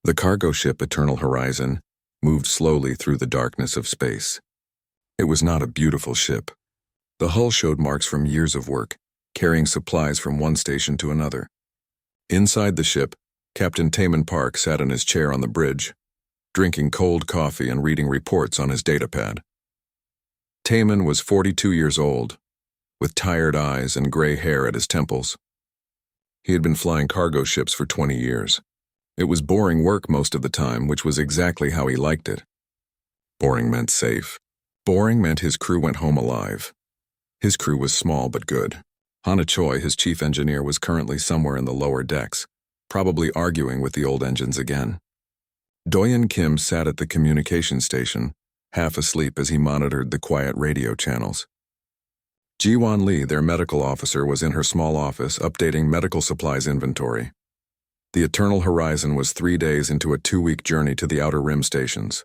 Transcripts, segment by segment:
The cargo ship Eternal Horizon moved slowly through the darkness of space. It was not a beautiful ship. The hull showed marks from years of work, carrying supplies from one station to another. Inside the ship, Captain Taman Park sat in his chair on the bridge, drinking cold coffee and reading reports on his datapad. Taman was 42 years old, with tired eyes and gray hair at his temples. He had been flying cargo ships for 20 years. It was boring work most of the time, which was exactly how he liked it. Boring meant safe. Boring meant his crew went home alive. His crew was small but good. Hana Choi, his chief engineer, was currently somewhere in the lower decks, probably arguing with the old engines again. Doyen Kim sat at the communication station, half asleep as he monitored the quiet radio channels. Jiwon Lee, their medical officer, was in her small office updating medical supplies inventory. The Eternal Horizon was 3 days into a 2-week journey to the Outer Rim stations.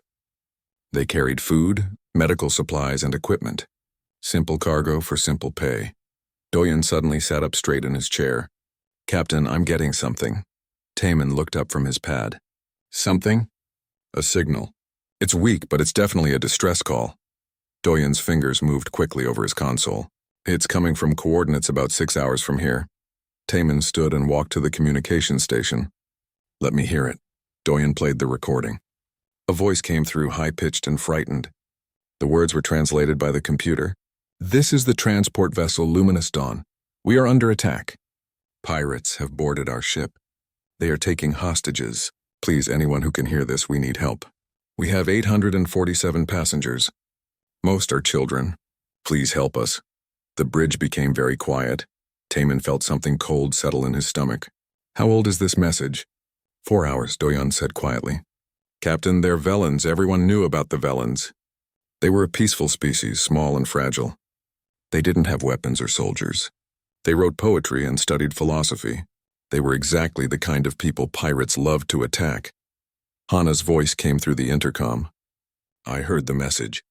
They carried food, medical supplies, and equipment. Simple cargo for simple pay. Doyen suddenly sat up straight in his chair. "Captain, I'm getting something." Taman looked up from his pad. "Something?" "A signal. It's weak, but it's definitely a distress call." Doyen's fingers moved quickly over his console. "It's coming from coordinates about 6 hours from here." Taman stood and walked to the communication station. "Let me hear it." Doyen played the recording. A voice came through, high-pitched and frightened. The words were translated by the computer. "This is the transport vessel Luminous Dawn. We are under attack. Pirates have boarded our ship. They are taking hostages. Please, anyone who can hear this, we need help. We have 847 passengers. Most are children. Please help us." The bridge became very quiet. Taman felt something cold settle in his stomach. "How old is this message?" 4 hours, Doyen said quietly. "Captain, they're Velans. Everyone knew about the Velans. They were a peaceful species, small and fragile. They didn't have weapons or soldiers. They wrote poetry and studied philosophy. They were exactly the kind of people pirates loved to attack." Hana's voice came through the intercom. "I heard the message.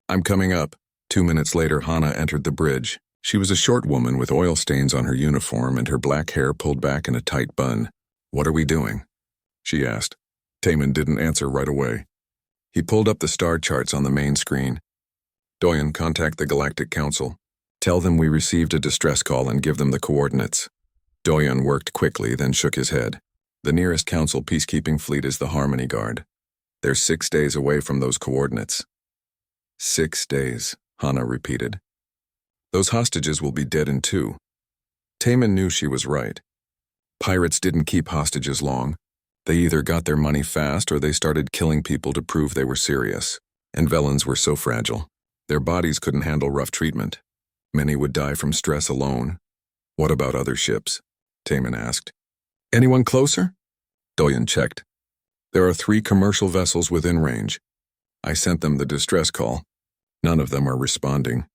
I'm coming up." 2 minutes later, Hana entered the bridge. She was a short woman with oil stains on her uniform and her black hair pulled back in a tight bun. "What are we doing?" she asked. Taman didn't answer right away. He pulled up the star charts on the main screen. "Doyen, contact the Galactic Council. Tell them we received a distress call and give them the coordinates." Doyen worked quickly, then shook his head. "The nearest Council peacekeeping fleet is the Harmony Guard. They're 6 days away from those coordinates." 6 days, Hana repeated. "Those hostages will be dead in 2. Taman knew she was right. Pirates didn't keep hostages long. They either got their money fast or they started killing people to prove they were serious. And Velans were so fragile. Their bodies couldn't handle rough treatment. Many would die from stress alone. "What about other ships?" Taman asked. "Anyone closer?" Doyen checked. "There are 3 commercial vessels within range. I sent them the distress call. None of them are responding.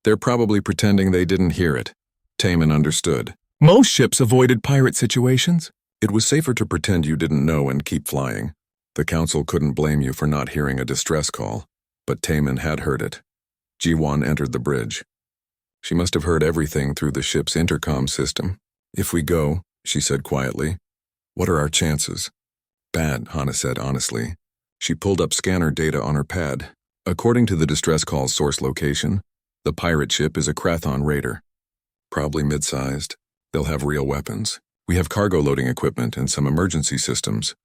They're probably pretending they didn't hear it." Taman understood. "Most ships avoided pirate situations. It was safer to pretend you didn't know and keep flying. The Council couldn't blame you for not hearing a distress call, but Taman had heard it." Jiwon entered the bridge. She must have heard everything through the ship's intercom system. "If we go," she said quietly, "what are our chances?" "Bad," Hana said honestly. She pulled up scanner data on her pad. According to the distress call's source location, the pirate ship is a Krathon raider. Probably mid-sized. They'll have real weapons. We have cargo loading equipment and some emergency systems.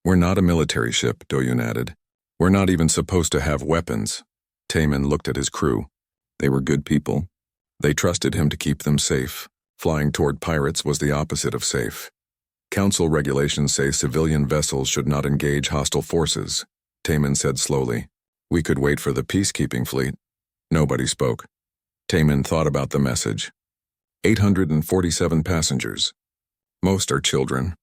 We're not a military ship, Doyen added. We're not even supposed to have weapons. Taman looked at his crew. They were good people. They trusted him to keep them safe. Flying toward pirates was the opposite of safe. Council regulations say civilian vessels should not engage hostile forces, Taman said slowly. We could wait for the peacekeeping fleet. Nobody spoke. Taman thought about the message. 847 passengers. Most are children.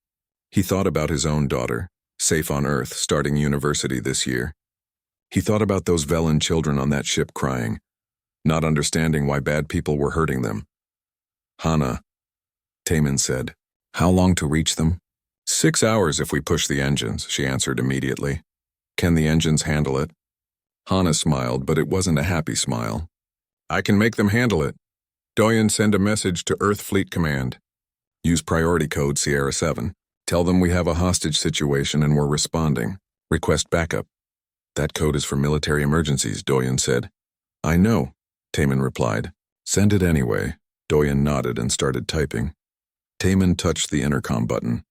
He thought about his own daughter, safe on Earth, starting university this year. He thought about those Velan children on that ship crying, not understanding why bad people were hurting them. Hana, Taman said. How long to reach them? 6 hours if we push the engines, she answered immediately. Can the engines handle it? Hana smiled, but it wasn't a happy smile. I can make them handle it. Doyen, send a message to Earth Fleet Command. Use priority code Sierra 7. Tell them we have a hostage situation and we're responding. Request backup. That code is for military emergencies, Doyen said. I know, Taman replied. Send it anyway. Doyen nodded and started typing. Taman touched the intercom button.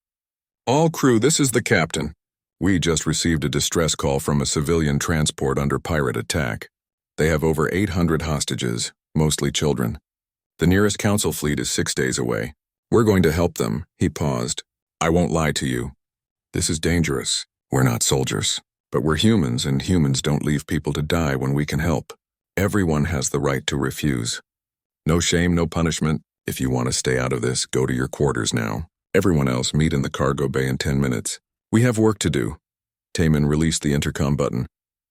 All crew, this is the captain. We just received a distress call from a civilian transport under pirate attack. They have over 800 hostages, mostly children. The nearest council fleet is 6 days away. We're going to help them. He paused. I won't lie to you. This is dangerous. We're not soldiers, but we're humans, and humans don't leave people to die when we can help. Everyone has the right to refuse. No shame, no punishment. If you want to stay out of this, go to your quarters now. Everyone else meet in the cargo bay in 10 minutes. We have work to do. Taman released the intercom button.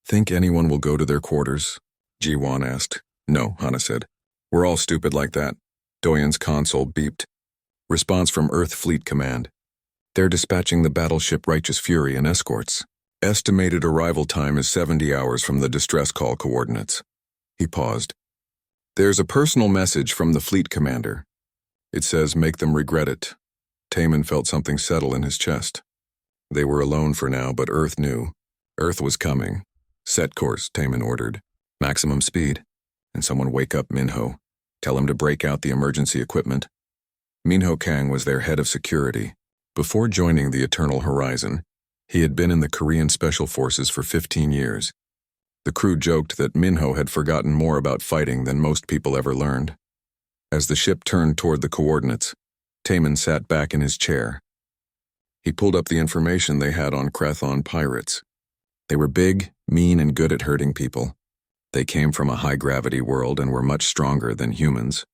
Think anyone will go to their quarters? Ji-Wan asked. No, Hana said. We're all stupid like that. Doyen's console beeped. Response from Earth Fleet Command. They're dispatching the battleship Righteous Fury and escorts. Estimated arrival time is 70 hours from the distress call coordinates. He paused. There's a personal message from the fleet commander. It says make them regret it. Taman felt something settle in his chest. They were alone for now, but Earth knew. Earth was coming. Set course, Taman ordered. Maximum speed. And someone wake up Minho. Tell him to break out the emergency equipment. Minho Kang was their head of security. Before joining the Eternal Horizon, he had been in the Korean Special Forces for 15 years. The crew joked that Minho had forgotten more about fighting than most people ever learned. As the ship turned toward the coordinates, Taman sat back in his chair. He pulled up the information they had on Krathon pirates. They were big, mean, and good at hurting people. They came from a high-gravity world and were much stronger than humans,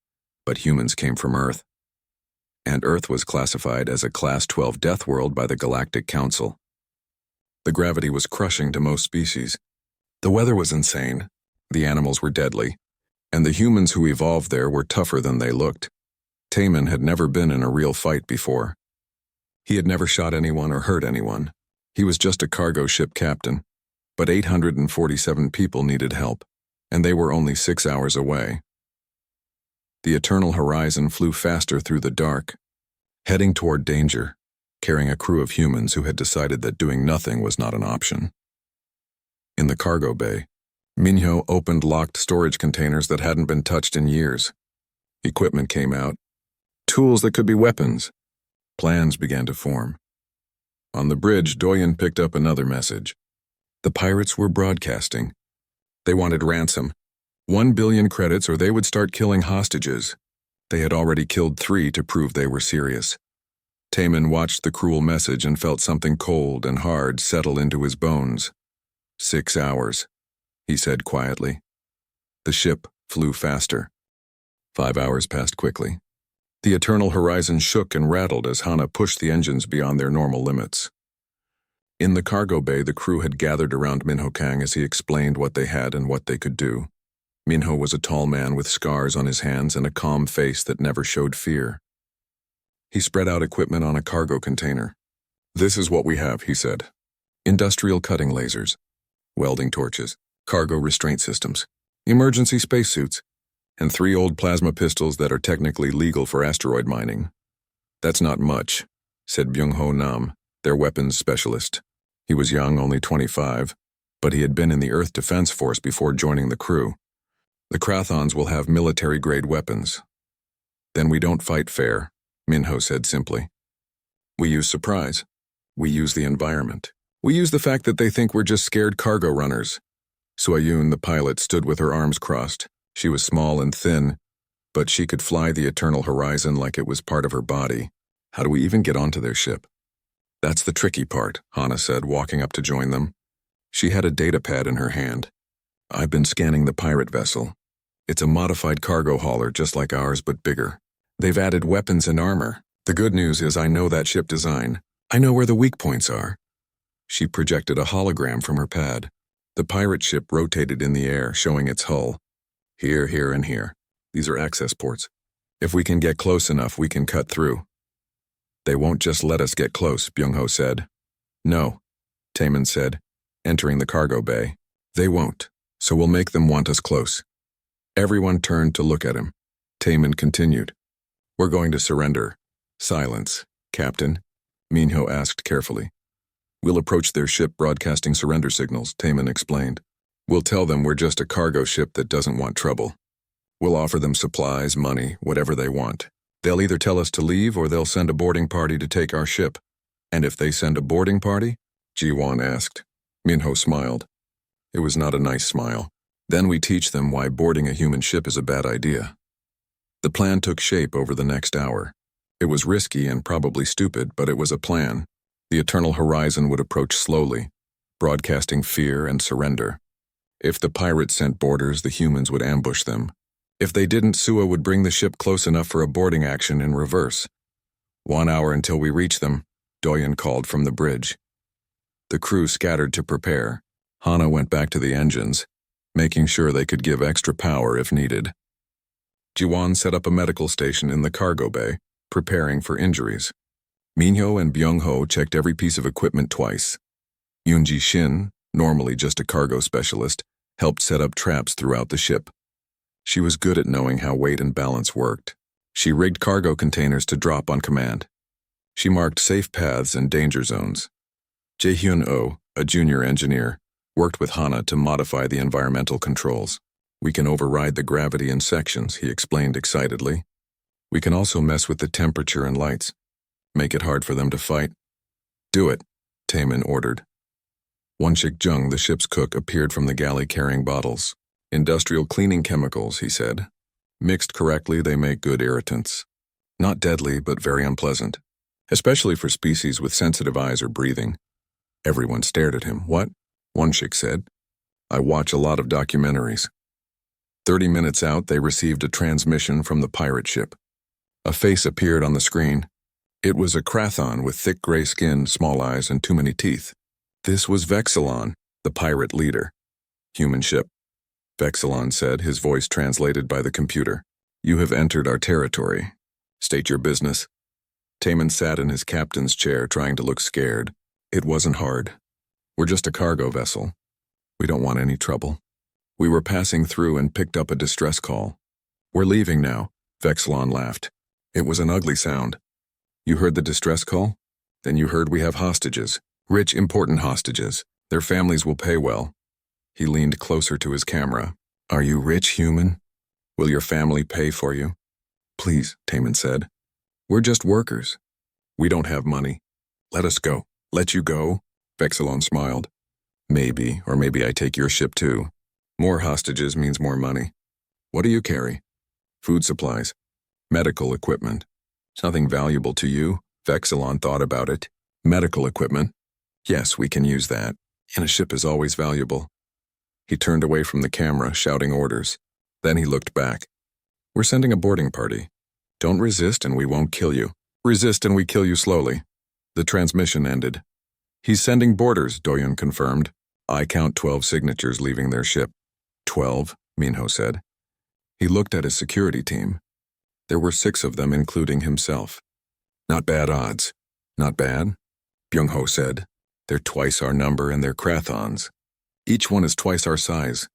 but humans came from Earth. And Earth was classified as a Class 12 death world by the Galactic Council. The gravity was crushing to most species. The weather was insane, the animals were deadly, and the humans who evolved there were tougher than they looked. Taman had never been in a real fight before. He had never shot anyone or hurt anyone. He was just a cargo ship captain, but 847 people needed help, and they were only 6 hours away. The Eternal Horizon flew faster through the dark, heading toward danger, carrying a crew of humans who had decided that doing nothing was not an option. In the cargo bay, Minho opened locked storage containers that hadn't been touched in years. Equipment came out, tools that could be weapons. Plans began to form. On the bridge, Doyen picked up another message. The pirates were broadcasting. They wanted ransom. 1 billion credits or they would start killing hostages. They had already killed 3 to prove they were serious. Taman watched the cruel message and felt something cold and hard settle into his bones. 6 hours, he said quietly. The ship flew faster. 5 hours passed quickly. The Eternal Horizon shook and rattled as Hana pushed the engines beyond their normal limits. In the cargo bay, the crew had gathered around Minho Kang as he explained what they had and what they could do. Minho was a tall man with scars on his hands and a calm face that never showed fear. He spread out equipment on a cargo container. This is what we have, he said. Industrial cutting lasers, welding torches, cargo restraint systems, emergency spacesuits, and 3 old plasma pistols that are technically legal for asteroid mining. That's not much, said Byung-Ho Nam, their weapons specialist. He was young, only 25, but he had been in the Earth Defense Force before joining the crew. The Krathons will have military-grade weapons. Then we don't fight fair, Minho said simply. We use surprise. We use the environment. We use the fact that they think we're just scared cargo runners. Soyun, the pilot, stood with her arms crossed. She was small and thin, but she could fly the Eternal Horizon like it was part of her body. How do we even get onto their ship? That's the tricky part, Hana said, walking up to join them. She had a data pad in her hand. I've been scanning the pirate vessel. It's a modified cargo hauler just like ours, but bigger. They've added weapons and armor. The good news is I know that ship design. I know where the weak points are. She projected a hologram from her pad. The pirate ship rotated in the air, showing its hull. Here, here, and here. These are access ports. If we can get close enough, we can cut through. They won't just let us get close, Byung-Ho said. No, Taman said, entering the cargo bay. They won't, so we'll make them want us close. Everyone turned to look at him. Taman continued. We're going to surrender. Silence, Captain. Minho asked carefully. We'll approach their ship broadcasting surrender signals, Taman explained. We'll tell them we're just a cargo ship that doesn't want trouble. We'll offer them supplies, money, whatever they want. They'll either tell us to leave or they'll send a boarding party to take our ship. And if they send a boarding party? Jiwan asked. Minho smiled. It was not a nice smile. Then we teach them why boarding a human ship is a bad idea. The plan took shape over the next hour. It was risky and probably stupid, but it was a plan. The Eternal Horizon would approach slowly, broadcasting fear and surrender. If the pirates sent boarders, the humans would ambush them. If they didn't, Sua would bring the ship close enough for a boarding action in reverse. 1 hour until we reach them, Doyen called from the bridge. The crew scattered to prepare. Hana went back to the engines, making sure they could give extra power if needed. Jiwan set up a medical station in the cargo bay, preparing for injuries. Minho and Byung-ho checked every piece of equipment twice. Yoonji Shin, normally just a cargo specialist, helped set up traps throughout the ship. She was good at knowing how weight and balance worked. She rigged cargo containers to drop on command. She marked safe paths and danger zones. Jae-hyun-oh, a junior engineer, worked with Hana to modify the environmental controls. We can override the gravity in sections, he explained excitedly. We can also mess with the temperature and lights. Make it hard for them to fight. Do it, Taemin ordered. Wonshik Jung, the ship's cook, appeared from the galley carrying bottles. Industrial cleaning chemicals, he said. Mixed correctly, they make good irritants. Not deadly, but very unpleasant, especially for species with sensitive eyes or breathing. Everyone stared at him. What? Wonshik said. I watch a lot of documentaries. 30 minutes out, they received a transmission from the pirate ship. A face appeared on the screen. It was a Krathon with thick gray skin, small eyes, and too many teeth. This was Vexilon, the pirate leader. Human ship. Vexilon said, his voice translated by the computer. You have entered our territory. State your business. Taemin sat in his captain's chair, trying to look scared. It wasn't hard. We're just a cargo vessel. We don't want any trouble. We were passing through and picked up a distress call. We're leaving now, Vexilon laughed. It was an ugly sound. You heard the distress call? Then you heard we have hostages. Rich, important hostages. Their families will pay well. He leaned closer to his camera. Are you rich, human? Will your family pay for you? Please, Taemin said. We're just workers. We don't have money. Let us go. Let you go? Vexilon smiled. Maybe, or maybe I take your ship too. More hostages means more money. What do you carry? Food supplies. Medical equipment. Something valuable to you? Vexilon thought about it. Medical equipment? Yes, we can use that. And a ship is always valuable. He turned away from the camera, shouting orders. Then he looked back. We're sending a boarding party. Don't resist and we won't kill you. Resist and we kill you slowly. The transmission ended. He's sending boarders, Doyun confirmed. I count 12 signatures leaving their ship. 12, Minho said. He looked at his security team. There were 6 of them, including himself. Not bad odds. Not bad, Byung-ho said. They're twice our number and they're Krathons. Each one is twice our size.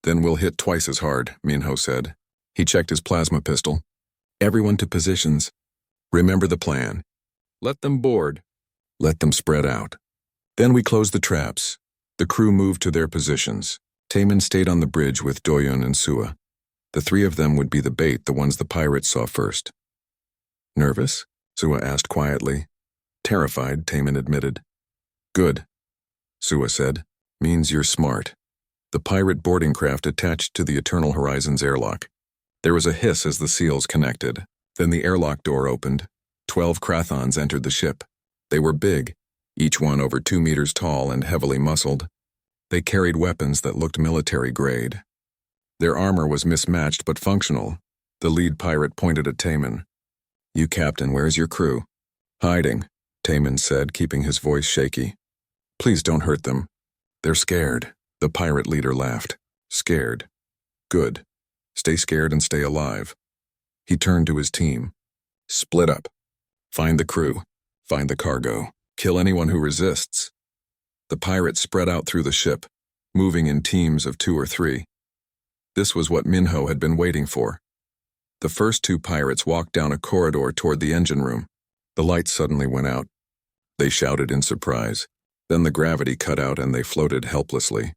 Then we'll hit twice as hard, Minho said. He checked his plasma pistol. Everyone to positions. Remember the plan. Let them board. Let them spread out. Then we close the traps. The crew moved to their positions. Taemin stayed on the bridge with Doyun and Sua. The 3 of them would be the bait, the ones the pirates saw first. Nervous? Sua asked quietly. Terrified, Taemin admitted. Good, Sua said. Means you're smart. The pirate boarding craft attached to the Eternal Horizon's airlock. There was a hiss as the seals connected. Then the airlock door opened. 12 Krathons entered the ship. They were big, each one over 2 meters tall and heavily muscled. They carried weapons that looked military grade. Their armor was mismatched but functional. The lead pirate pointed at Taemin. You, Captain, where's your crew? Hiding, Taemin said, keeping his voice shaky. Please don't hurt them. They're scared. The pirate leader laughed. Scared. Good. Stay scared and stay alive. He turned to his team. Split up. Find the crew. Find the cargo. Kill anyone who resists. The pirates spread out through the ship, moving in teams of 2 or 3. This was what Minho had been waiting for. The first 2 pirates walked down a corridor toward the engine room. The lights suddenly went out. They shouted in surprise. Then the gravity cut out and they floated helplessly.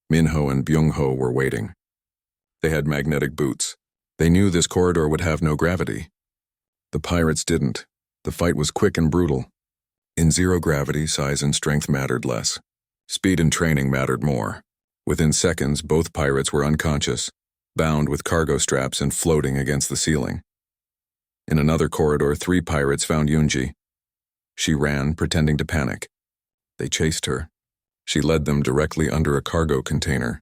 Minho and Byung-ho were waiting. They had magnetic boots. They knew this corridor would have no gravity. The pirates didn't. The fight was quick and brutal. In zero gravity, size and strength mattered less. Speed and training mattered more. Within seconds, both pirates were unconscious, bound with cargo straps and floating against the ceiling. In another corridor, 3 pirates found Yoonji. She ran, pretending to panic. They chased her. She led them directly under a cargo container.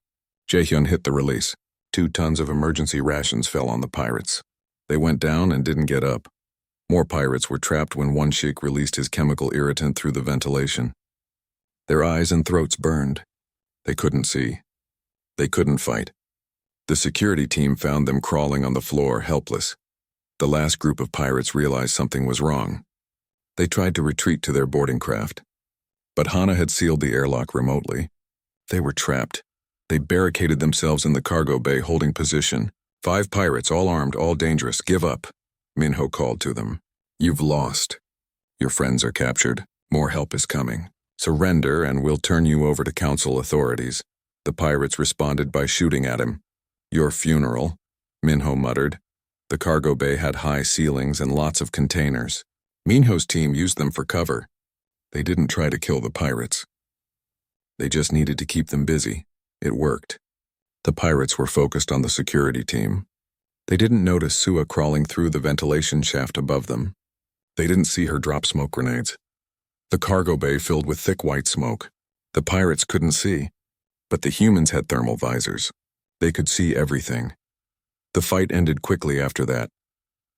Jaehyun hit the release. 2 tons of emergency rations fell on the pirates. They went down and didn't get up. More pirates were trapped when one sheik released his chemical irritant through the ventilation. Their eyes and throats burned. They couldn't see. They couldn't fight. The security team found them crawling on the floor, helpless. The last group of pirates realized something was wrong. They tried to retreat to their boarding craft. But Hana had sealed the airlock remotely. They were trapped. They barricaded themselves in the cargo bay, holding position. 5 pirates, all armed, all dangerous. Give up. Minho called to them. You've lost. Your friends are captured. More help is coming. Surrender and we'll turn you over to council authorities. The pirates responded by shooting at him. Your funeral, Minho muttered. The cargo bay had high ceilings and lots of containers. Minho's team used them for cover. They didn't try to kill the pirates. They just needed to keep them busy. It worked. The pirates were focused on the security team. They didn't notice Sua crawling through the ventilation shaft above them. They didn't see her drop smoke grenades. The cargo bay filled with thick white smoke. The pirates couldn't see, but the humans had thermal visors. They could see everything. The fight ended quickly after that.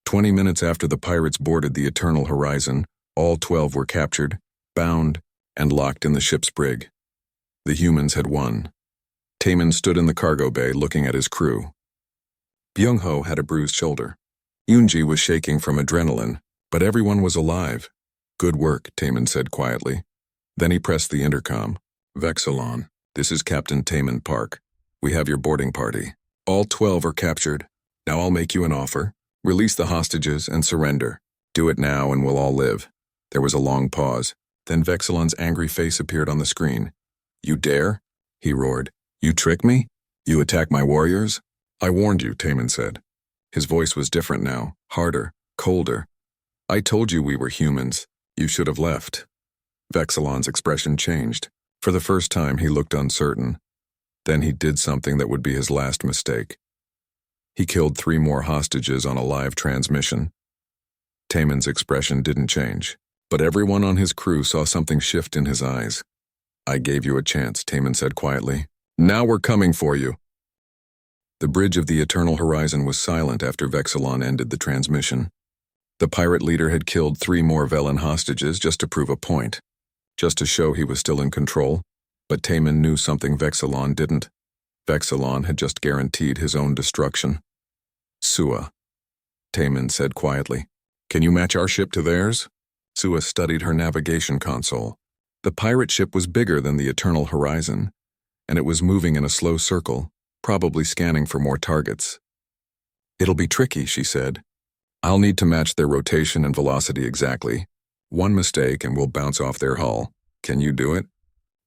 20 minutes after the pirates boarded the Eternal Horizon, all 12 were captured, bound, and locked in the ship's brig. The humans had won. Taemin stood in the cargo bay looking at his crew. Byung-ho had a bruised shoulder. Yoonji was shaking from adrenaline, but everyone was alive. Good work, Taemin said quietly. Then he pressed the intercom. Vexilon, this is Captain Taemin Park. We have your boarding party. All 12 are captured. Now I'll make you an offer. Release the hostages and surrender. Do it now and we'll all live. There was a long pause. Then Vexilon's angry face appeared on the screen. You dare? He roared. You trick me? You attack my warriors? I warned you, Taemin said. His voice was different now, harder, colder. I told you we were humans. You should have left. Vexilon's expression changed. For the first time, he looked uncertain. Then he did something that would be his last mistake. He killed 3 more hostages on a live transmission. Taemin's expression didn't change, but everyone on his crew saw something shift in his eyes. I gave you a chance, Taemin said quietly. Now we're coming for you. The bridge of the Eternal Horizon was silent after Vexilon ended the transmission. The pirate leader had killed 3 more Velen hostages just to prove a point, just to show he was still in control, but Taemin knew something Vexilon didn't. Vexilon had just guaranteed his own destruction. Sua, Taemin said quietly. Can you match our ship to theirs? Sua studied her navigation console. The pirate ship was bigger than the Eternal Horizon, and it was moving in a slow circle, probably scanning for more targets. It'll be tricky, she said. I'll need to match their rotation and velocity exactly. One mistake and we'll bounce off their hull. Can you do it?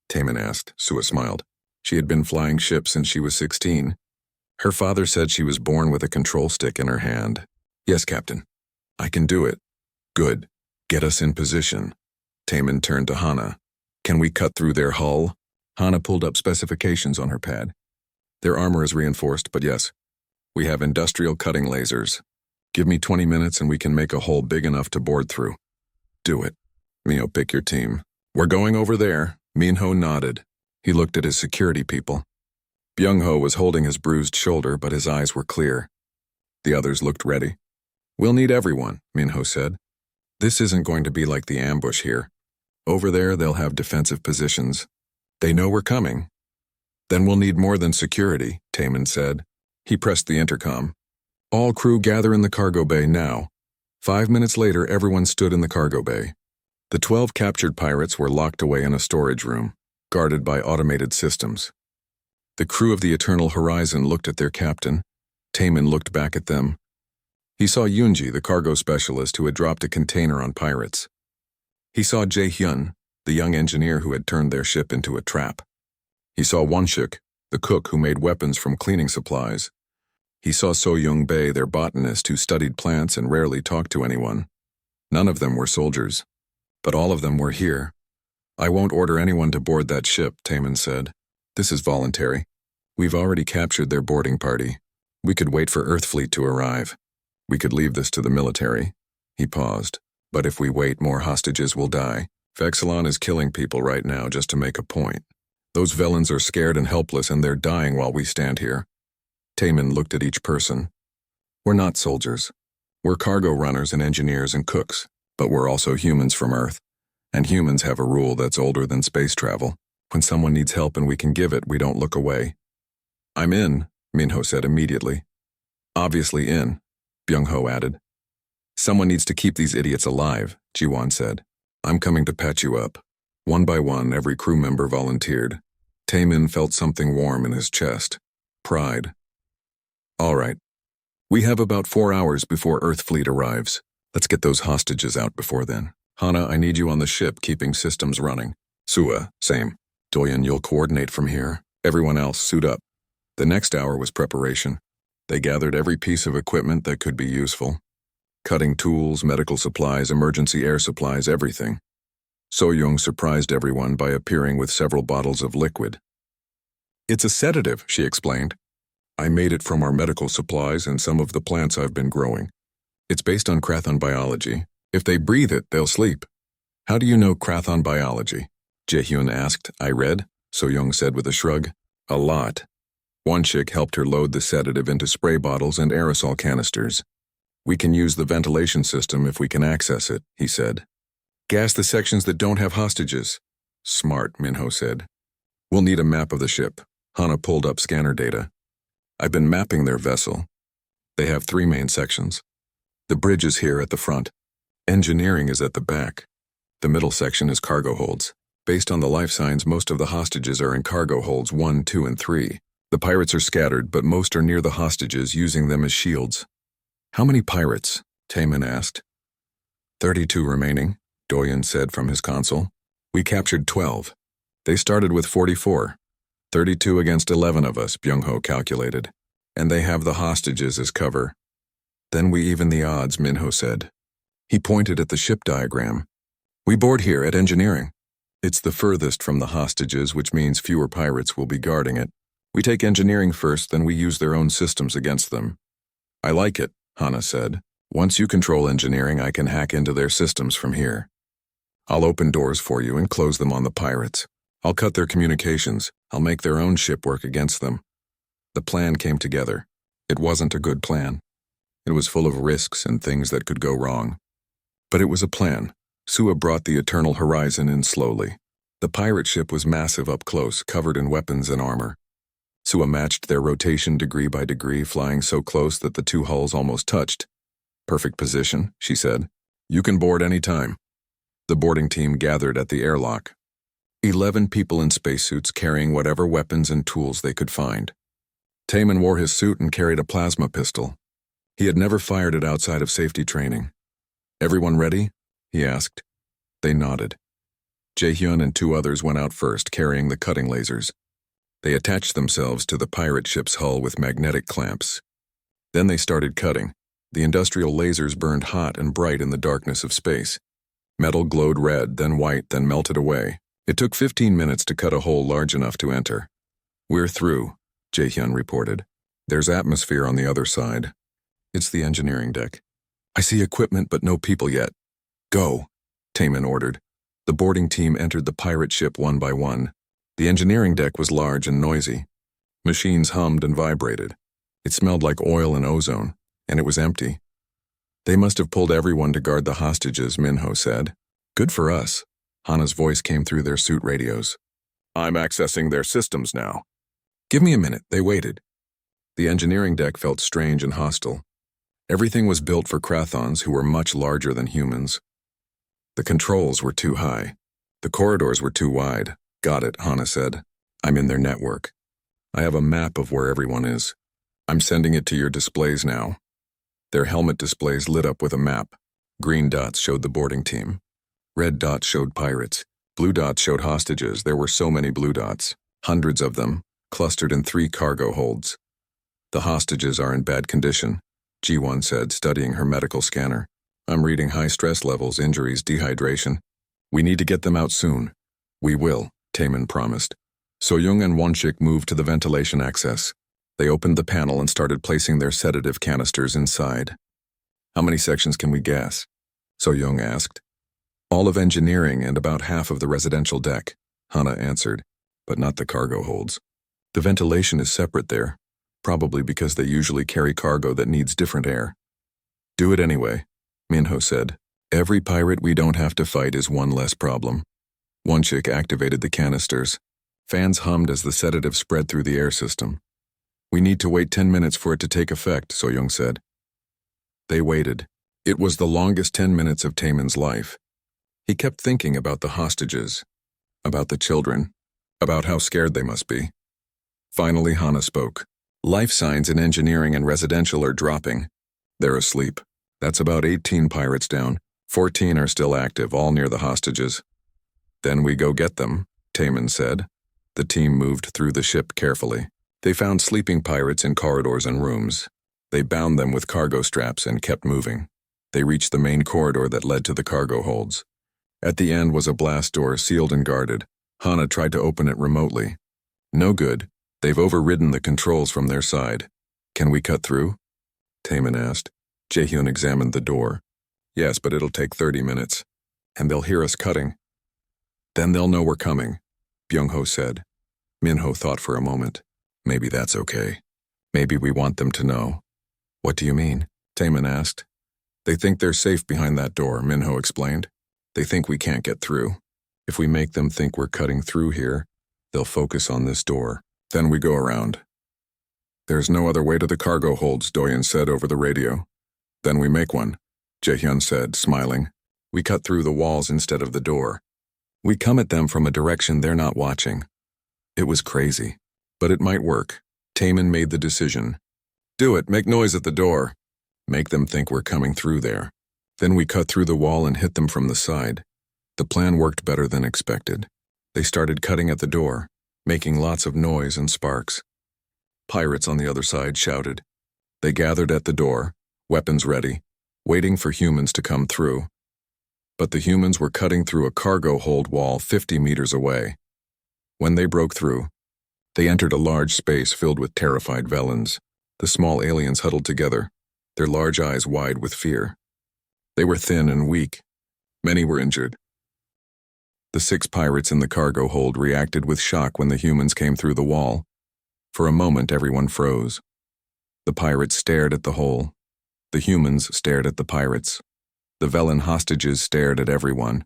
Taemin asked. Sua smiled. She had been flying ships since she was 16. Her father said she was born with a control stick in her hand. Yes, Captain. I can do it. Good. Get us in position. Taemin turned to Hana. Can we cut through their hull? Hana pulled up specifications on her pad. Their armor is reinforced, but yes. We have industrial cutting lasers. Give me 20 minutes and we can make a hole big enough to board through. Do it. Mio, pick your team. We're going over there. Minho nodded. He looked at his security people. Byung-ho was holding his bruised shoulder, but his eyes were clear. The others looked ready. We'll need everyone, Minho said. This isn't going to be like the ambush here. Over there, they'll have defensive positions. They know we're coming. Then we'll need more than security, Taemin said. He pressed the intercom. All crew gather in the cargo bay now. 5 minutes later, everyone stood in the cargo bay. The 12 captured pirates were locked away in a storage room, guarded by automated systems. The crew of the Eternal Horizon looked at their captain. Taemin looked back at them. He saw Yoonji, the cargo specialist who had dropped a container on pirates. He saw Jae-hyun, the young engineer who had turned their ship into a trap. He saw Won-shik, the cook who made weapons from cleaning supplies. He saw So-young-bae, their botanist who studied plants and rarely talked to anyone. None of them were soldiers, but all of them were here. "I won't order anyone to board that ship," Taemin said. "This is voluntary. We've already captured their boarding party. We could wait for Earthfleet to arrive. We could leave this to the military." He paused. "But if we wait, more hostages will die. Vexilon is killing people right now just to make a point. Those villains are scared and helpless, and they're dying while we stand here." Taemin looked at each person. "We're not soldiers. We're cargo runners and engineers and cooks, but we're also humans from Earth. And humans have a rule that's older than space travel. When someone needs help and we can give it, we don't look away." "I'm in," Minho said immediately. "Obviously in," Byung-ho added. "Someone needs to keep these idiots alive," Ji-won said. "I'm coming to patch you up." One by one, every crew member volunteered. Taemin felt something warm in his chest. Pride. "All right. We have about 4 hours before Earthfleet arrives. Let's get those hostages out before then. Hana, I need you on the ship keeping systems running. Sua, same. Doyen, you'll coordinate from here. Everyone else, suit up." The next hour was preparation. They gathered every piece of equipment that could be useful. Cutting tools, medical supplies, emergency air supplies, everything. So-young surprised everyone by appearing with several bottles of liquid. "It's a sedative," she explained. "I made it from our medical supplies and some of the plants I've been growing. It's based on Krathon biology. If they breathe it, they'll sleep." "How do you know Krathon biology?" Jae-hyun asked. "I read," So-young said with a shrug. "A lot." Won-shik helped her load the sedative into spray bottles and aerosol canisters. "We can use the ventilation system if we can access it," he said. "Gas the sections that don't have hostages." "Smart," Minho said. "We'll need a map of the ship." Hana pulled up scanner data. "I've been mapping their vessel. They have 3 main sections. The bridge is here at the front. Engineering is at the back. The middle section is cargo holds. Based on the life signs, most of the hostages are in cargo holds 1, 2, and 3. The pirates are scattered, but most are near the hostages, using them as shields." "How many pirates?" Taemin asked. 32 remaining, Doyen said from his console. "We captured 12. They started with 44. 32 against 11 of us," Byung-ho calculated. "And they have the hostages as cover." "Then we even the odds," Minho said. He pointed at the ship diagram. "We board here at engineering. It's the furthest from the hostages, which means fewer pirates will be guarding it. We take engineering first, then we use their own systems against them." "I like it," Hana said. "Once you control engineering, I can hack into their systems from here. I'll open doors for you and close them on the pirates. I'll cut their communications. I'll make their own ship work against them." The plan came together. It wasn't a good plan. It was full of risks and things that could go wrong. But it was a plan. Sua brought the Eternal Horizon in slowly. The pirate ship was massive up close, covered in weapons and armor. Sua matched their rotation degree by degree, flying so close that the 2 hulls almost touched. "Perfect position," she said. "You can board any time." The boarding team gathered at the airlock. 11 people in spacesuits carrying whatever weapons and tools they could find. Taemin wore his suit and carried a plasma pistol. He had never fired it outside of safety training. "Everyone ready?" he asked. They nodded. Jae-hyun and 2 others went out first, carrying the cutting lasers. They attached themselves to the pirate ship's hull with magnetic clamps. Then they started cutting. The industrial lasers burned hot and bright in the darkness of space. Metal glowed red, then white, then melted away. It took 15 minutes to cut a hole large enough to enter. "We're through," Jae-hyun reported. "There's atmosphere on the other side. It's the engineering deck. I see equipment but no people yet." "Go," Taemin ordered. The boarding team entered the pirate ship one by one. The engineering deck was large and noisy. Machines hummed and vibrated. It smelled like oil and ozone, and it was empty. "They must have pulled everyone to guard the hostages," Minho said. "Good for us." Hana's voice came through their suit radios. "I'm accessing their systems now." "Give me a minute," they waited. The engineering deck felt strange and hostile. Everything was built for Krathons, who were much larger than humans. The controls were too high. The corridors were too wide. "Got it," Hana said. "I'm in their network. I have a map of where everyone is. I'm sending it to your displays now." Their helmet displays lit up with a map. Green dots showed the boarding team. Red dots showed pirates. Blue dots showed hostages. There were so many blue dots, hundreds of them, clustered in 3 cargo holds. The hostages are in bad condition, G1 said, studying her medical scanner. I'm reading high stress levels, injuries, dehydration. We need to get them out soon. We will, Taemin promised. So-young and Wonshik moved to the ventilation access. They opened the panel and started placing their sedative canisters inside. How many sections can we gas? So-young asked. All of engineering and about half of the residential deck, Hana answered, but not the cargo holds. The ventilation is separate there, probably because they usually carry cargo that needs different air. Do it anyway, Minho said. Every pirate we don't have to fight is one less problem. Wonshik activated the canisters. Fans hummed as the sedative spread through the air system. We need to wait 10 minutes for it to take effect, So-young said. They waited. It was the longest 10 minutes of Taemin's life. He kept thinking about the hostages, about the children, about how scared they must be. Finally, Hana spoke. Life signs in engineering and residential are dropping. They're asleep. That's about 18 pirates down. 14 are still active, all near the hostages. Then we go get them, Taemin said. The team moved through the ship carefully. They found sleeping pirates in corridors and rooms. They bound them with cargo straps and kept moving. They reached the main corridor that led to the cargo holds. At the end was a blast door sealed and guarded. Hana tried to open it remotely. No good. They've overridden the controls from their side. Can we cut through? Taemin asked. Jaehyun examined the door. Yes, but it'll take 30 minutes. And they'll hear us cutting. Then they'll know we're coming, Byung-ho said. Minho thought for a moment. Maybe that's okay. Maybe we want them to know. What do you mean? Taemin asked. They think they're safe behind that door, Minho explained. They think we can't get through. If we make them think we're cutting through here, they'll focus on this door. Then we go around. There's no other way to the cargo holds, Doyen said over the radio. Then we make one, Jaehyun said, smiling. We cut through the walls instead of the door. We come at them from a direction they're not watching. It was crazy, but it might work. Taemin made the decision. Do it, make noise at the door. Make them think we're coming through there. Then we cut through the wall and hit them from the side. The plan worked better than expected. They started cutting at the door, making lots of noise and sparks. Pirates on the other side shouted. They gathered at the door, weapons ready, waiting for humans to come through. But the humans were cutting through a cargo hold wall 50 meters away. When they broke through, they entered a large space filled with terrified Velans. The small aliens huddled together, their large eyes wide with fear. They were thin and weak. Many were injured. The 6 pirates in the cargo hold reacted with shock when the humans came through the wall. For a moment, everyone froze. The pirates stared at the hole. The humans stared at the pirates. The Velan hostages stared at everyone.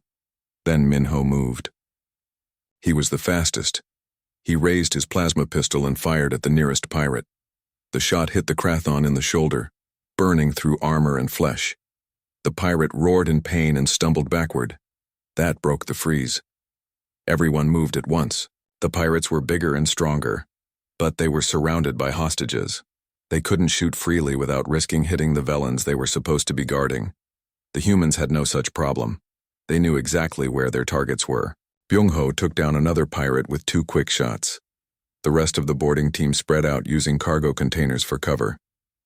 Then Minho moved. He was the fastest. He raised his plasma pistol and fired at the nearest pirate. The shot hit the Krathon in the shoulder, burning through armor and flesh. The pirate roared in pain and stumbled backward. That broke the freeze. Everyone moved at once. The pirates were bigger and stronger, but they were surrounded by hostages. They couldn't shoot freely without risking hitting the Velans they were supposed to be guarding. The humans had no such problem. They knew exactly where their targets were. Byung-ho took down another pirate with 2 quick shots. The rest of the boarding team spread out using cargo containers for cover.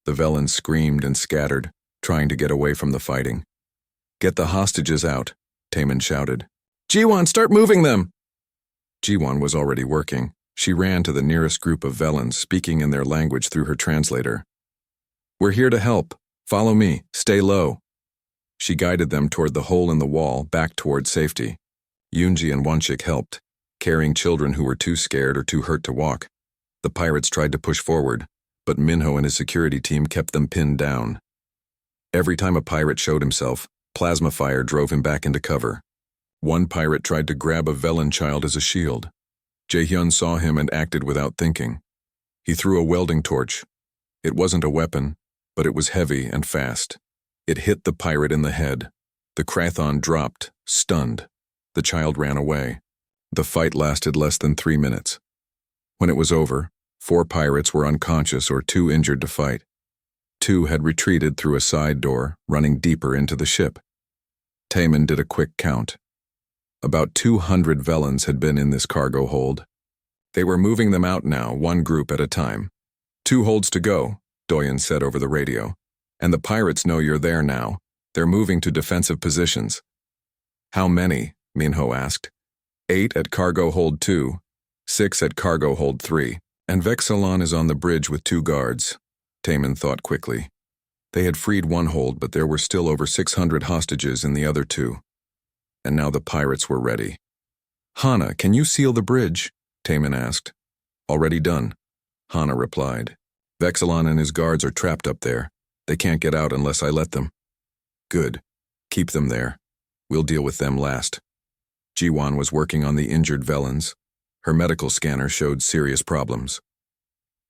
The Velans screamed and scattered, trying to get away from the fighting. Get the hostages out, Taemin shouted. Ji-won, start moving them! Ji-won was already working. She ran to the nearest group of Velans, speaking in their language through her translator. We're here to help. Follow me. Stay low. She guided them toward the hole in the wall, back toward safety. Yoonji and Wonshik helped, carrying children who were too scared or too hurt to walk. The pirates tried to push forward, but Minho and his security team kept them pinned down. Every time a pirate showed himself, plasma fire drove him back into cover. One pirate tried to grab a Velan child as a shield. Jaehyun saw him and acted without thinking. He threw a welding torch. It wasn't a weapon, but it was heavy and fast. It hit the pirate in the head. The Krathon dropped, stunned. The child ran away. The fight lasted less than 3 minutes. When it was over, 4 pirates were unconscious or too injured to fight. 2 had retreated through a side door, running deeper into the ship. Taemin did a quick count. About 200 Velans had been in this cargo hold. They were moving them out now, one group at a time. 2 holds to go, Doyen said over the radio. And the pirates know you're there now. They're moving to defensive positions. How many? Minho asked. 8 at cargo hold 2, 6 at cargo hold 3. And Vexilon is on the bridge with 2 guards. Taman thought quickly. They had freed one hold, but there were still over 600 hostages in the other 2. And now the pirates were ready. Hana, can you seal the bridge? Taman asked. Already done, Hana replied. Vexilon and his guards are trapped up there. They can't get out unless I let them. Good. Keep them there. We'll deal with them last. Jiwan was working on the injured Velans. Her medical scanner showed serious problems.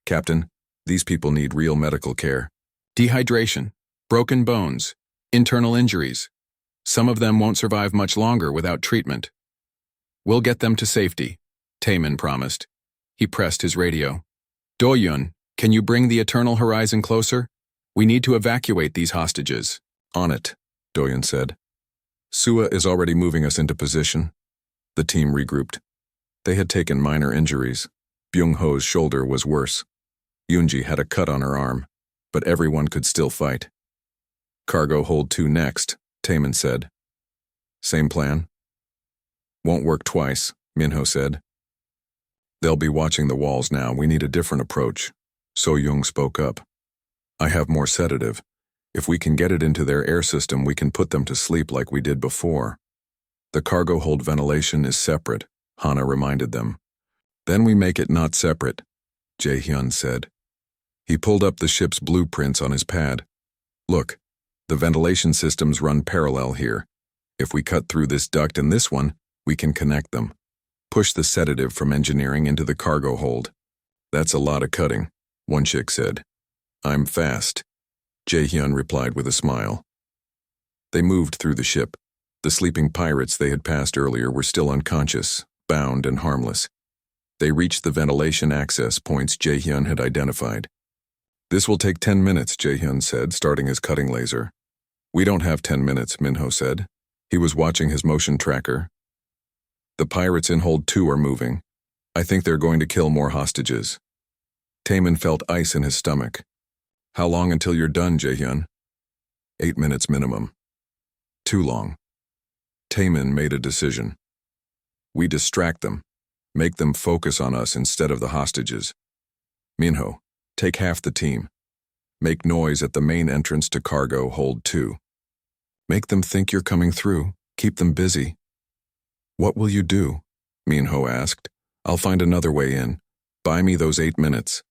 Captain, these people need real medical care. Dehydration, broken bones, internal injuries. Some of them won't survive much longer without treatment. We'll get them to safety, Taman promised. He pressed his radio. Doyun, can you bring the Eternal Horizon closer? We need to evacuate these hostages. On it, Doyun said. Sua is already moving us into position. The team regrouped. They had taken minor injuries. Byung-ho's shoulder was worse. Yoonji had a cut on her arm, but everyone could still fight. Cargo hold 2 next, Taman said. Same plan? Won't work twice, Minho said. They'll be watching the walls now. We need a different approach. So-young spoke up. I have more sedative. If we can get it into their air system, we can put them to sleep like we did before. The cargo hold ventilation is separate, Hana reminded them. Then we make it not separate, Jae-hyun said. He pulled up the ship's blueprints on his pad. Look, the ventilation systems run parallel here. If we cut through this duct and this one, we can connect them. Push the sedative from engineering into the cargo hold. That's a lot of cutting, one chick said. I'm fast, Jae-hyun replied with a smile. They moved through the ship. The sleeping pirates they had passed earlier were still unconscious, bound and harmless. They reached the ventilation access points Jae-hyun had identified. This will take 10 minutes, Jae-hyun said, starting his cutting laser. We don't have 10 minutes, Minho said. He was watching his motion tracker. The pirates in hold 2 are moving. I think they're going to kill more hostages. Taman felt ice in his stomach. How long until you're done, Jae-hyun? 8 minutes minimum. Too long. Taman made a decision. We distract them. Make them focus on us instead of the hostages. Minho, take half the team. Make noise at the main entrance to cargo hold 2. Make them think you're coming through. Keep them busy. What will you do? Minho asked. I'll find another way in. Buy me those 8 minutes.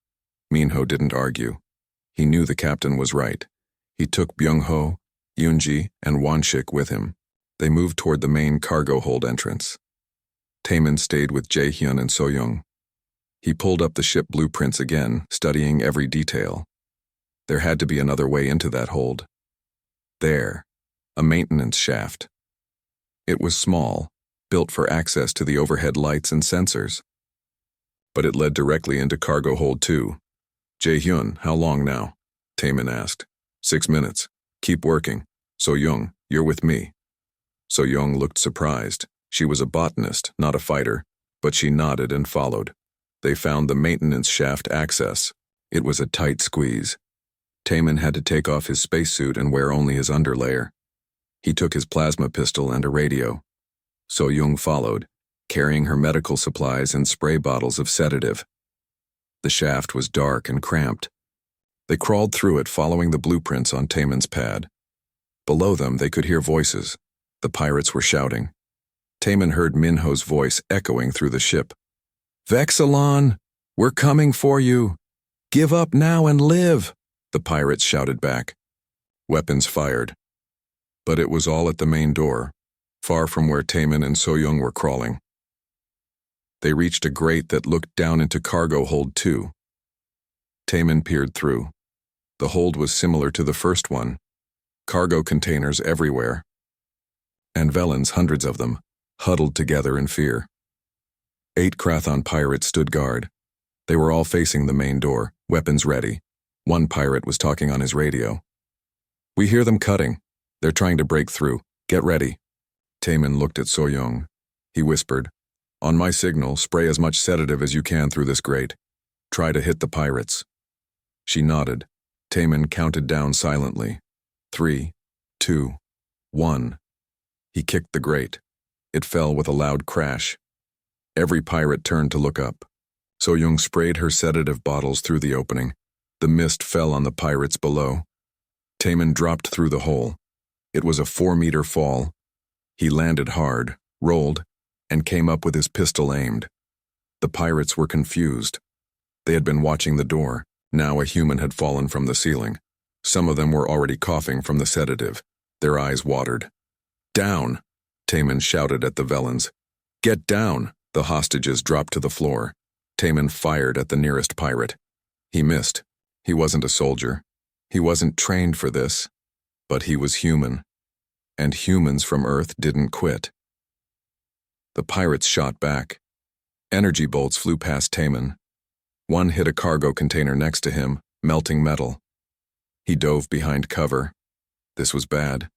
Minho didn't argue. He knew the captain was right. He took Byung-ho, Yoonji, and Won-shik with him. They moved toward the main cargo hold entrance. Taman stayed with Jae-hyun and So-young. He pulled up the ship blueprints again, studying every detail. There had to be another way into that hold. There, a maintenance shaft. It was small, built for access to the overhead lights and sensors. But it led directly into cargo hold 2. Jae-hyun, how long now? Taman asked. 6 minutes. Keep working. So-young, you're with me. So-young looked surprised. She was a botanist, not a fighter, but she nodded and followed. They found the maintenance shaft access. It was a tight squeeze. Taman had to take off his spacesuit and wear only his underlayer. He took his plasma pistol and a radio. So-young followed, carrying her medical supplies and spray bottles of sedative. The shaft was dark and cramped. They crawled through it, following the blueprints on Taman's pad. Below them, they could hear voices. The pirates were shouting. Taman heard Minho's voice echoing through the ship. Vexilon, we're coming for you. Give up now and live, the pirates shouted back. Weapons fired. But it was all at the main door, far from where Taman and So-young were crawling. They reached a grate that looked down into cargo hold 2. Taman peered through. The hold was similar to the first one. Cargo containers everywhere. And Velans, hundreds of them, huddled together in fear. 8 Krathon pirates stood guard. They were all facing the main door, weapons ready. One pirate was talking on his radio. We hear them cutting. They're trying to break through. Get ready. Taman looked at So-young. He whispered, "On my signal, spray as much sedative as you can through this grate. Try to hit the pirates." She nodded. Taman counted down silently. 3, 2, 1. He kicked the grate. It fell with a loud crash. Every pirate turned to look up. So-young sprayed her sedative bottles through the opening. The mist fell on the pirates below. Taman dropped through the hole. It was a 4-meter fall. He landed hard, rolled, and came up with his pistol aimed. The pirates were confused. They had been watching the door. Now a human had fallen from the ceiling. Some of them were already coughing from the sedative. Their eyes watered. "Down!" Taman shouted at the Velans. "Get down!" The hostages dropped to the floor. Taman fired at the nearest pirate. He missed. He wasn't a soldier. He wasn't trained for this. But he was human. And humans from Earth didn't quit. The pirates shot back. Energy bolts flew past Taman. One hit a cargo container next to him, melting metal. He dove behind cover. This was bad.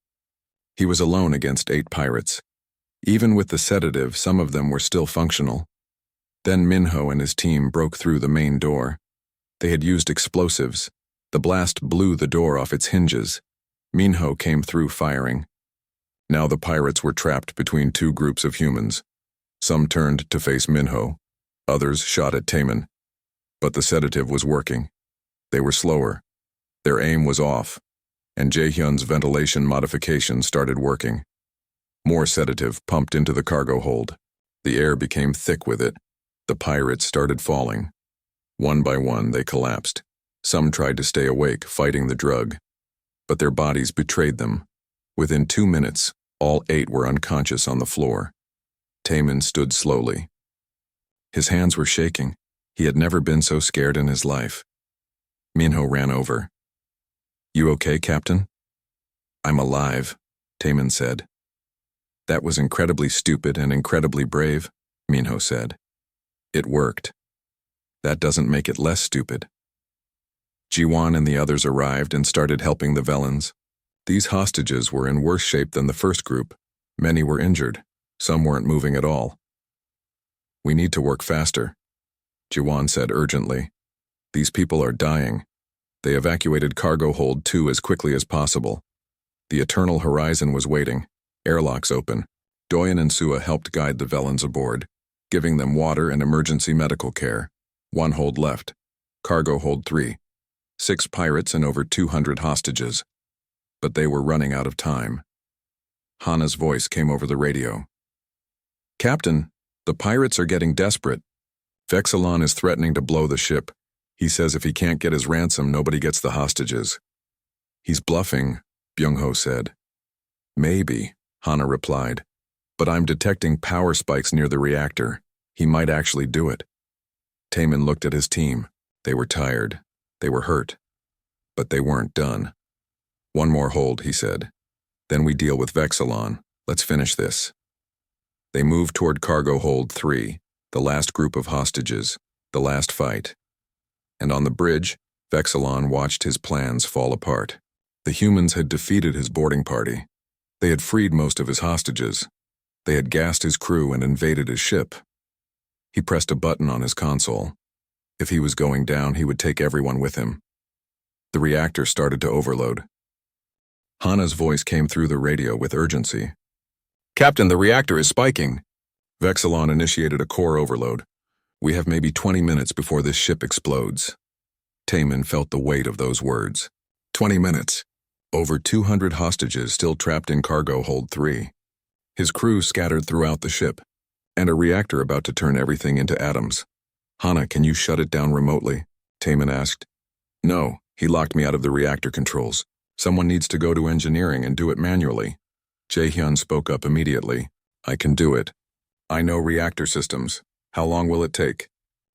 He was alone against 8 pirates. Even with the sedative, some of them were still functional. Then Minho and his team broke through the main door. They had used explosives. The blast blew the door off its hinges. Minho came through firing. Now the pirates were trapped between 2 groups of humans. Some turned to face Minho. Others shot at Taman. But the sedative was working. They were slower. Their aim was off. And Jaehyun's ventilation modification started working. More sedative pumped into the cargo hold. The air became thick with it. The pirates started falling. One by one, they collapsed. Some tried to stay awake, fighting the drug. But their bodies betrayed them. Within 2 minutes, all 8 were unconscious on the floor. Taman stood slowly. His hands were shaking. He had never been so scared in his life. Minho ran over. "You okay, Captain?" "I'm alive," Taman said. "That was incredibly stupid and incredibly brave," Minho said. "It worked. That doesn't make it less stupid." Jiwan and the others arrived and started helping the Velans. These hostages were in worse shape than the first group. Many were injured. Some weren't moving at all. "We need to work faster," Jiwan said urgently. "These people are dying." They evacuated cargo hold 2 as quickly as possible. The eternal horizon was waiting. Airlocks open. Doyen and Sua helped guide the Velans aboard, giving them water and emergency medical care. 1 hold left. Cargo hold 3. 6 pirates and over 200 hostages. But they were running out of time. Hana's voice came over the radio. "Captain, the pirates are getting desperate. Vexilon is threatening to blow the ship. He says if he can't get his ransom, nobody gets the hostages." "He's bluffing," Byung-ho said. "Maybe," Hana replied. "But I'm detecting power spikes near the reactor. He might actually do it." Taman looked at his team. They were tired. They were hurt. But they weren't done. "One more hold," he said. "Then we deal with Vexilon. Let's finish this." They moved toward cargo hold 3, the last group of hostages, the last fight. And on the bridge, Vexilon watched his plans fall apart. The humans had defeated his boarding party. They had freed most of his hostages. They had gassed his crew and invaded his ship. He pressed a button on his console. If he was going down, he would take everyone with him. The reactor started to overload. Hana's voice came through the radio with urgency. "Captain, the reactor is spiking." Vexilon initiated a core overload. "We have maybe 20 minutes before this ship explodes." Taman felt the weight of those words. 20 minutes. Over 200 hostages still trapped in cargo hold 3. His crew scattered throughout the ship, and a reactor about to turn everything into atoms. "Hana, can you shut it down remotely?" Taman asked. "No, he locked me out of the reactor controls. Someone needs to go to engineering and do it manually." Jaehyun spoke up immediately. "I can do it. I know reactor systems. How long will it take?"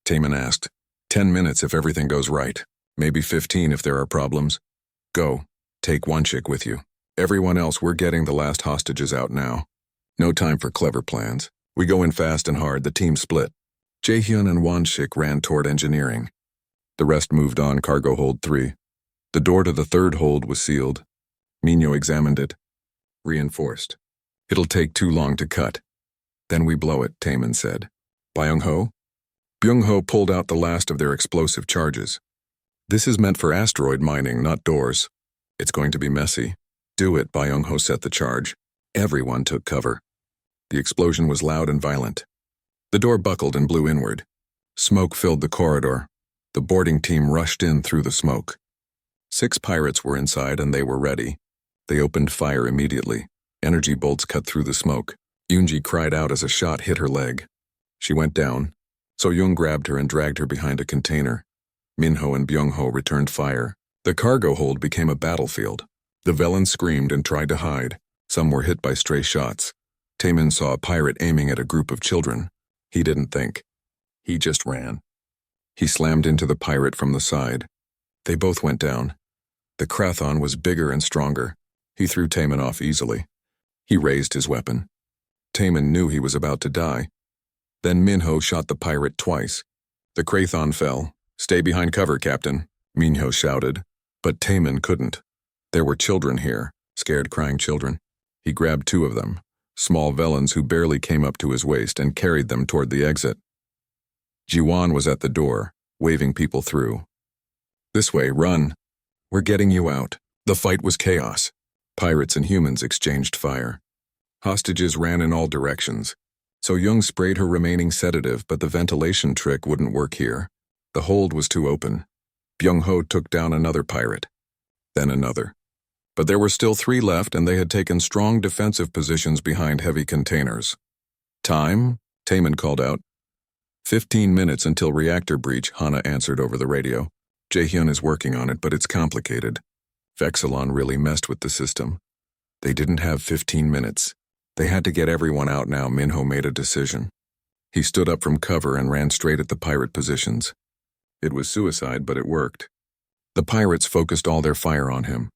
Taman asked. 10 minutes if everything goes right. Maybe 15 if there are problems. Go. Take 1 chick with you. Everyone else, we're getting the last hostages out now. No time for clever plans. We go in fast and hard. The team split. Jaehyun and Won-shik ran toward engineering. The rest moved on cargo hold 3. The door to the 3rd hold was sealed. Minho examined it. Reinforced. "It'll take too long to cut." Then we blow it, Taemin said. Byung-ho? Byung-ho pulled out the last of their explosive charges. This is meant for asteroid mining, not doors. It's going to be messy. Do it, Byung-ho set the charge. Everyone took cover. The explosion was loud and violent. The door buckled and blew inward. Smoke filled the corridor. The boarding team rushed in through the smoke. 6 pirates were inside and they were ready. They opened fire immediately. Energy bolts cut through the smoke. Yoonji cried out as a shot hit her leg. She went down. So-young grabbed her and dragged her behind a container. Minho and Byung-ho returned fire. The cargo hold became a battlefield. The Vellans screamed and tried to hide. Some were hit by stray shots. Taemin saw a pirate aiming at a group of children. He didn't think. He just ran. He slammed into the pirate from the side. They both went down. The Krathon was bigger and stronger. He threw Taemin off easily. He raised his weapon. Taemin knew he was about to die. Then Minho shot the pirate twice. The Krathon fell. "Stay behind cover, Captain," Minho shouted. But Taemin couldn't. There were children here, scared crying children. He grabbed 2 of them, small Vellans who barely came up to his waist, and carried them toward the exit. Jiwan was at the door, waving people through. "This way, run. We're getting you out." The fight was chaos. Pirates and humans exchanged fire. Hostages ran in all directions. So-young sprayed her remaining sedative, but the ventilation trick wouldn't work here. The hold was too open. Byung-ho took down another pirate. Then another. But there were still 3 left, and they had taken strong defensive positions behind heavy containers. "Time?" Taemin called out. 15 minutes until reactor breach, Hana answered over the radio. Jaehyun is working on it, but it's complicated. Vexilon really messed with the system. They didn't have 15 minutes. They had to get everyone out now. Minho made a decision. He stood up from cover and ran straight at the pirate positions. It was suicide, but it worked. The pirates focused all their fire on him.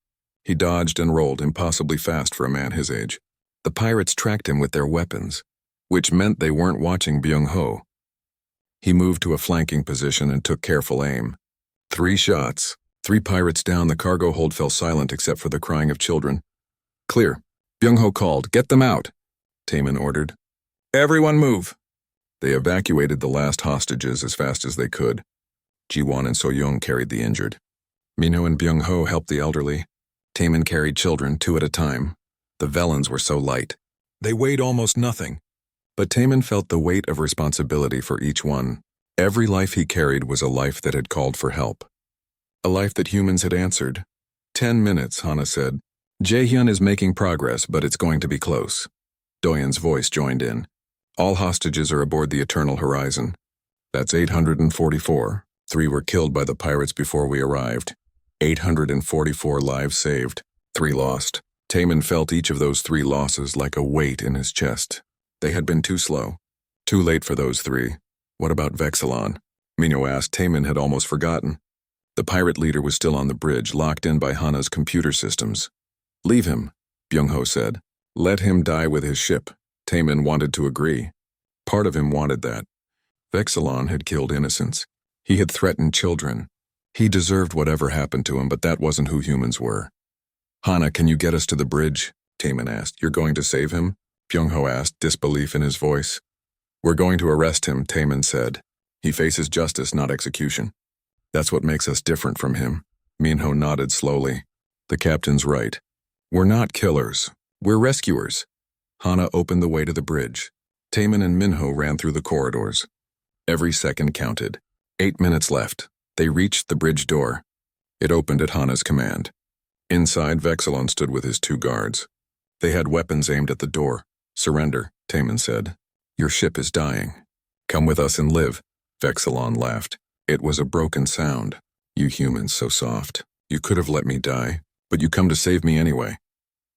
He dodged and rolled impossibly fast for a man his age. The pirates tracked him with their weapons, which meant they weren't watching Byung-ho. He moved to a flanking position and took careful aim. 3 shots. 3 pirates down. The cargo hold fell silent except for the crying of children. "Clear." Byung-ho called. "Get them out," Taemin ordered. "Everyone move." They evacuated the last hostages as fast as they could. Jiwan and So-young carried the injured. Minho and Byung-ho helped the elderly. Taemin carried children 2 at a time. The Vellans were so light. They weighed almost nothing. But Taemin felt the weight of responsibility for each one. Every life he carried was a life that had called for help. A life that humans had answered. 10 minutes, Hana said. Jaehyun is making progress, but it's going to be close. Doyen's voice joined in. All hostages are aboard the Eternal Horizon. That's 844. 3 were killed by the pirates before we arrived. 844 lives saved. 3 lost. Taemin felt each of those 3 losses like a weight in his chest. They had been too slow. Too late for those 3. What about Vexilon? Minho asked. Taemin had almost forgotten. The pirate leader was still on the bridge, locked in by Hana's computer systems. "Leave him," Byung-ho said. "Let him die with his ship." Taemin wanted to agree. Part of him wanted that. Vexilon had killed innocents. He had threatened children. He deserved whatever happened to him, but that wasn't who humans were. "Hana, can you get us to the bridge?" Taemin asked. "You're going to save him?" Byung-ho asked, disbelief in his voice. "We're going to arrest him," Taemin said. "He faces justice, not execution. That's what makes us different from him." Minho nodded slowly. "The captain's right. We're not killers. We're rescuers." Hana opened the way to the bridge. Taemin and Minho ran through the corridors. Every second counted. 8 minutes left. They reached the bridge door. It opened at Hana's command. Inside, Vexilon stood with his 2 guards. They had weapons aimed at the door. "Surrender," Taemin said. "Your ship is dying. Come with us and live." Vexilon laughed. It was a broken sound. "You humans, so soft. You could have let me die, but you come to save me anyway."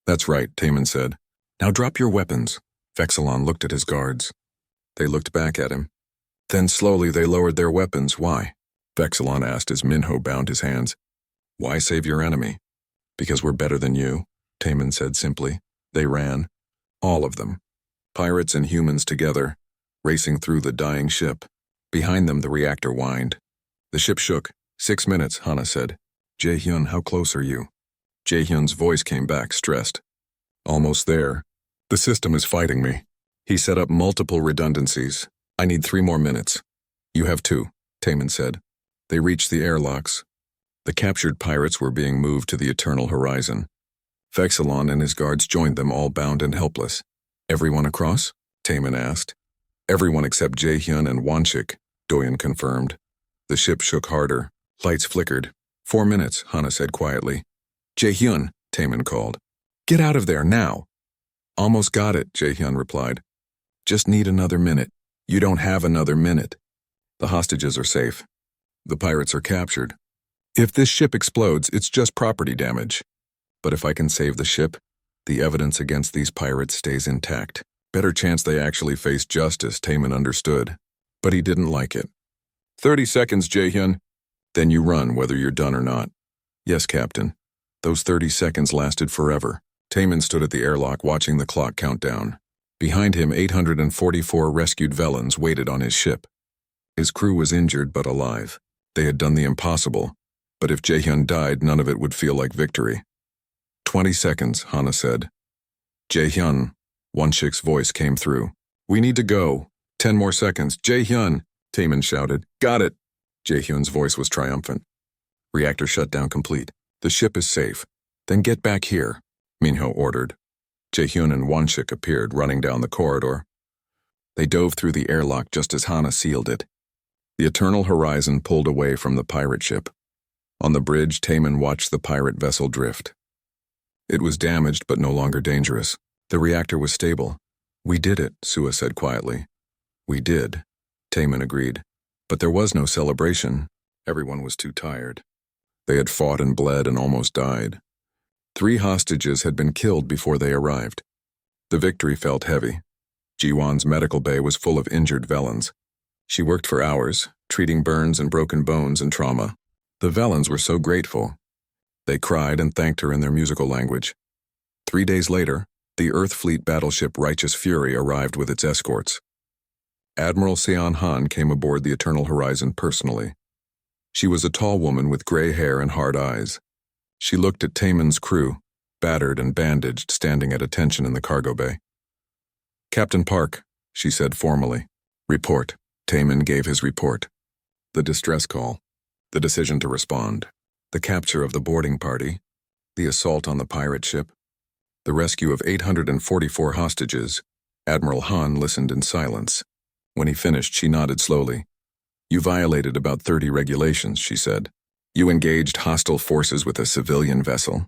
"That's right," Taemin said. "Now drop your weapons." Vexilon looked at his guards. They looked back at him. Then slowly they lowered their weapons. "Why?" Vexilon asked as Minho bound his hands. "Why save your enemy?" "Because we're better than you," Taemin said simply. They ran. All of them. Pirates and humans together, racing through the dying ship. Behind them the reactor whined. The ship shook. 6 minutes, Hana said. "Jaehyun, how close are you?" Jaehyun's voice came back, stressed. "Almost there. The system is fighting me." He set up multiple redundancies. I need 3 more minutes. You have 2, Taman said. They reached the airlocks. The captured pirates were being moved to the eternal horizon. Vexilon and his guards joined them, all bound and helpless. Everyone across? Taman asked. Everyone except Jaehyun and Wonshik, Doyen confirmed. The ship shook harder. Lights flickered. 4 minutes, Hana said quietly. Jaehyun, Taman called. Get out of there, now. Almost got it, Jaehyun replied. Just need another minute. You don't have another minute. The hostages are safe. The pirates are captured. If this ship explodes, it's just property damage. But if I can save the ship, the evidence against these pirates stays intact. Better chance they actually face justice, Taman understood. But he didn't like it. 30 seconds, Jaehyun. Then you run, whether you're done or not. Yes, Captain. Those 30 seconds lasted forever. Taman stood at the airlock watching the clock count down. Behind him, 844 rescued Velans waited on his ship. His crew was injured but alive. They had done the impossible. But if Jaehyun died, none of it would feel like victory. 20 seconds, Hana said. Jaehyun, Wonshik's voice came through. We need to go. 10 more seconds. Jaehyun, Taman shouted. Got it. Jaehyun's voice was triumphant. Reactor shutdown complete. The ship is safe. Then get back here, Minho ordered. Jaehyun and Wonshik appeared, running down the corridor. They dove through the airlock just as Hana sealed it. The eternal horizon pulled away from the pirate ship. On the bridge, Taman watched the pirate vessel drift. It was damaged but no longer dangerous. The reactor was stable. We did it, Sua said quietly. We did, Taman agreed. But there was no celebration. Everyone was too tired. They had fought and bled and almost died. 3 hostages had been killed before they arrived. The victory felt heavy. Jiwon's medical bay was full of injured Velans. She worked for hours, treating burns and broken bones and trauma. The Velans were so grateful. They cried and thanked her in their musical language. 3 days later, the Earth Fleet battleship Righteous Fury arrived with its escorts. Admiral Seon Han came aboard the Eternal Horizon personally. She was a tall woman with gray hair and hard eyes. She looked at Taman's crew, battered and bandaged, standing at attention in the cargo bay. Captain Park, she said formally. Report. Taman gave his report. The distress call. The decision to respond. The capture of the boarding party. The assault on the pirate ship. The rescue of 844 hostages. Admiral Han listened in silence. When he finished, she nodded slowly. You violated about 30 regulations, she said. You engaged hostile forces with a civilian vessel.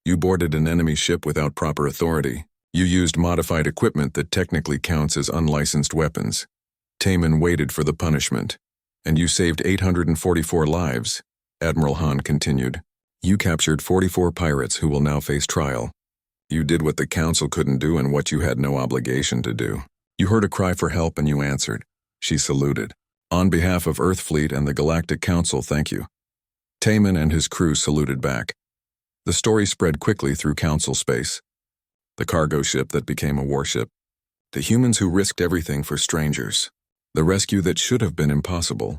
You boarded an enemy ship without proper authority. You used modified equipment that technically counts as unlicensed weapons. Taman waited for the punishment. And you saved 844 lives, Admiral Han continued. You captured 44 pirates who will now face trial. You did what the Council couldn't do and what you had no obligation to do. You heard a cry for help and you answered. She saluted. On behalf of Earth Fleet and the Galactic Council, thank you. Taman and his crew saluted back. The story spread quickly through Council space. The cargo ship that became a warship. The humans who risked everything for strangers. The rescue that should have been impossible.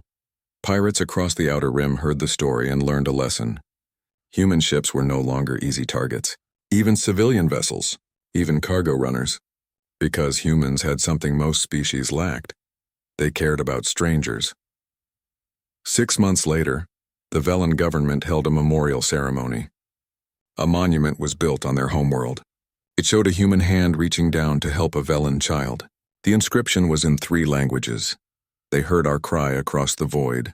Pirates across the Outer Rim heard the story and learned a lesson. Human ships were no longer easy targets. Even civilian vessels. Even cargo runners. Because humans had something most species lacked. They cared about strangers. 6 months later, the Velan government held a memorial ceremony. A monument was built on their homeworld. It showed a human hand reaching down to help a Velan child. The inscription was in 3 languages. They heard our cry across the void.